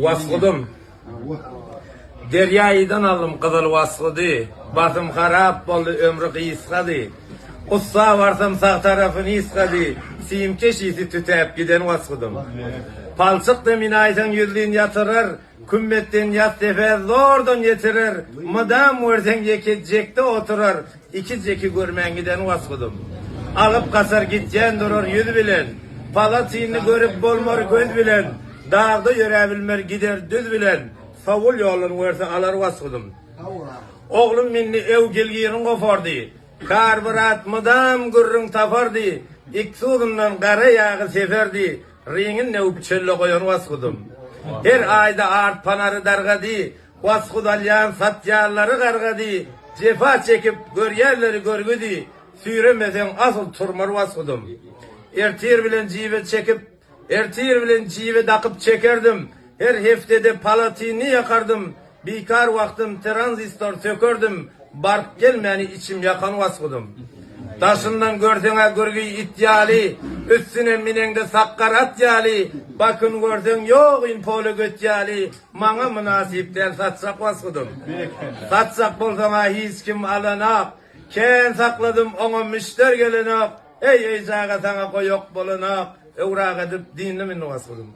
Vaskıdım. Deryaydan aldım kızıl vaskıdı. Batım harap oldu ömrü kıyıskadı. Ussa varsam sağ tarafını iskadı. Siyim keşisi tütep giden vaskıdım. Palçık da minaytan yüzlüğün yatırır. Kümmetten yat tefe zordan yetirir. Mıdam versen yekecekte oturur. İki ceki görmen giden vaskıdım. Alıp kasar gideceğin durur yüz bilen. Palatini görüp bolmar göz bilen. Dağda yörebilmer gider düz bilen. Savul yolun verse alar vaskıdım. Oğlum minni ev gelgiyerin kofardı. Karburat mıdam gürrün tafardı. İksudundan kara yağı seferdi. Ringin ne upçelle koyan vaskıdım. Her ayda art panarı dargadı. Vaskıd alyan satyalları kargadı. Cefa çekip göryerleri görgüdü. Süremesen asıl turmar vaskıdım. Ertir bilen cive çekip, ertir bilen cive takıp çekerdim. Her heftede palatini yakardım. Bikar vaktim transistor sökerdim. Bark gelmeni içim yakan vaskıdım. Taşından görsene görgü ityali, üstüne minende sakkarat yali. Bakın görsen yok infolu göt yali. Mana münasipten satsak vaskıdım. Satsak bolsana hiç kim alanak. Ken sakladım ona müşter gelenak. Ey zaga sana koyok bolanak. Evrak edip dinle min vaskıdım.